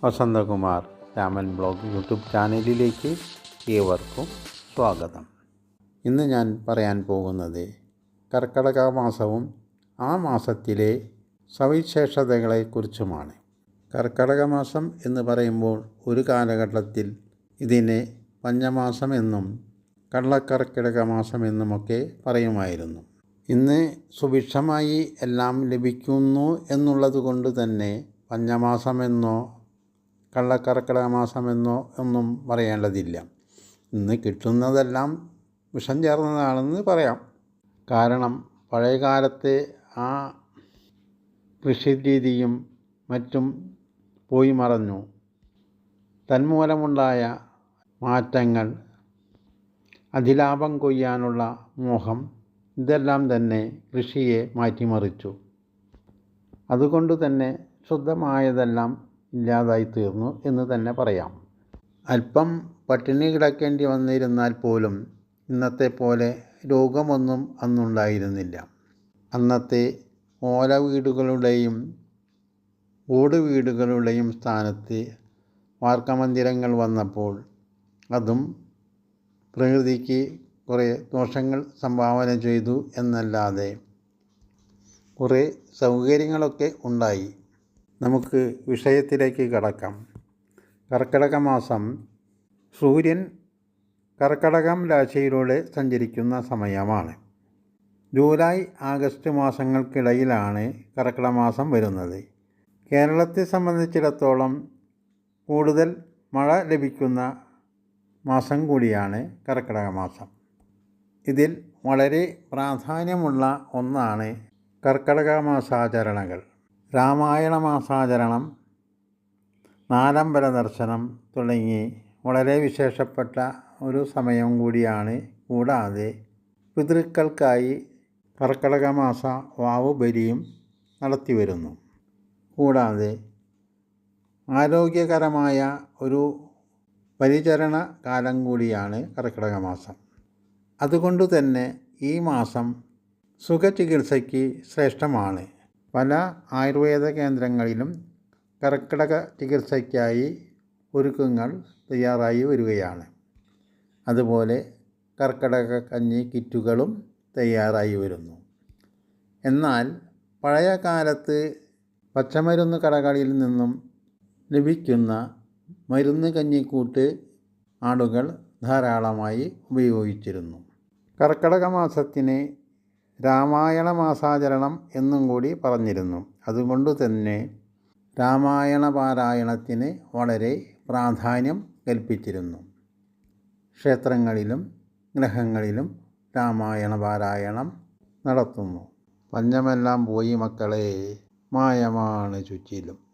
Vasanthakumar Raman blog YouTube ചാനലിലേക്ക് ഏവർക്കും സ്വാഗതം. ഇന്ന് ഞാൻ പറയാൻ പോകുന്നത് കർക്കിടക മാസവും ആ മാസത്തിലെ സവിശേഷതകളെക്കുറിച്ചുമാണ്. കർക്കിടക മാസം എന്ന് പറയുമ്പോൾ ഒരു കാലഘട്ടത്തിൽ ഇതിനെ പഞ്ഞമാസം എന്നും കള്ളക്കർക്കിടക മാസം എന്നുമൊക്കെ പറയുമായിരുന്നു. ഇന്ന് സുഭിക്ഷമായി എല്ലാം ലഭിക്കുന്നു എന്നുള്ളത് കൊണ്ട് തന്നെ പഞ്ഞമാസമെന്നോ കള്ളക്കർക്കിടക മാസമെന്നോ ഒന്നും പറയേണ്ടതില്ല. ഇന്ന് കിട്ടുന്നതെല്ലാം വിഷം ചേർന്നതാണെന്ന് പറയാം. കാരണം പഴയകാലത്തെ ആ കൃഷിരീതിയും മറ്റും പോയി മറഞ്ഞു. തന്മൂലമുണ്ടായ മാറ്റങ്ങൾ, അതിലാഭം കൊയ്യാനുള്ള മോഹം, ഇതെല്ലാം തന്നെ കൃഷിയെ മാറ്റിമറിച്ചു. അതുകൊണ്ട് തന്നെ ശുദ്ധമായതെല്ലാം ഇല്ലാതായി തീർന്നു എന്ന് തന്നെ പറയാം. അല്പം പട്ടിണി കിടക്കേണ്ടി വന്നിരുന്നാൽ പോലും ഇന്നത്തെ പോലെ രോഗമൊന്നും അന്നുണ്ടായിരുന്നില്ല. അന്നത്തെ ഓല വീടുകളുടെയും ഓട് വീടുകളുടെയും സ്ഥാനത്ത് വാർക്കമന്ദിരങ്ങൾ വന്നപ്പോൾ അതും പ്രകൃതിക്ക് കുറേ ദോഷങ്ങൾ സംഭാവന ചെയ്തു എന്നല്ലാതെ കുറേ സൗകര്യങ്ങളൊക്കെ ഉണ്ടായി. നമുക്ക് വിഷയത്തിലേക്ക് കടക്കാം. കർക്കിടക മാസം സൂര്യൻ കർക്കിടകം രാശിയിലൂടെ സഞ്ചരിക്കുന്ന സമയമാണ്. ജൂലൈ ആഗസ്റ്റ് മാസങ്ങൾക്കിടയിലാണ് കർക്കിടക മാസം വരുന്നത്. കേരളത്തെ സംബന്ധിച്ചിടത്തോളം കൂടുതൽ മഴ ലഭിക്കുന്ന മാസം കൂടിയാണ് കർക്കിടക മാസം. ഇതിൽ വളരെ പ്രാധാന്യമുള്ള ഒന്നാണ് കർക്കിടക മാസാചരണങ്ങൾ. രാമായണ മാസാചരണം, നാലമ്പല ദർശനം തുടങ്ങി വളരെ വിശേഷപ്പെട്ട ഒരു സമയം കൂടിയാണ്. കൂടാതെ പിതൃക്കൾക്കായി കർക്കിടക മാസ വാവുബലിയും നടത്തിവരുന്നു. കൂടാതെ ആരോഗ്യകരമായ ഒരു പരിചരണ കാലം കൂടിയാണ് കർക്കിടക മാസം. അതുകൊണ്ട് തന്നെ ഈ മാസം സുഖചികിത്സയ്ക്ക് ശ്രേഷ്ഠമാണ്. പല ആയുർവേദ കേന്ദ്രങ്ങളിലും കർക്കിടക ചികിത്സയ്ക്കായി ഒരുക്കങ്ങൾ തയ്യാറായി വരികയാണ്. അതുപോലെ കർക്കിടക കഞ്ഞി കിറ്റുകളും തയ്യാറായി വരുന്നു. എന്നാൽ പഴയ കാലത്ത് പച്ചമരുന്ന് കടകളിൽ നിന്നും ലഭിക്കുന്ന മരുന്ന് കഞ്ഞിക്കൂട്ട് ആളുകൾ ധാരാളമായി ഉപയോഗിച്ചിരുന്നു. കർക്കിടക മാസത്തിന് രാമായണ മാസാചരണം എന്നും കൂടി പറഞ്ഞിരുന്നു. അതുകൊണ്ട് തന്നെ രാമായണ പാരായണത്തിന് വളരെ പ്രാധാന്യം കൽപ്പിച്ചിരുന്നു. ക്ഷേത്രങ്ങളിലും ഗ്രഹങ്ങളിലും രാമായണ പാരായണം നടത്തുന്നു. പഞ്ഞമെല്ലാം പോയി മക്കളെ, മായമാണ് ചുറ്റിലും.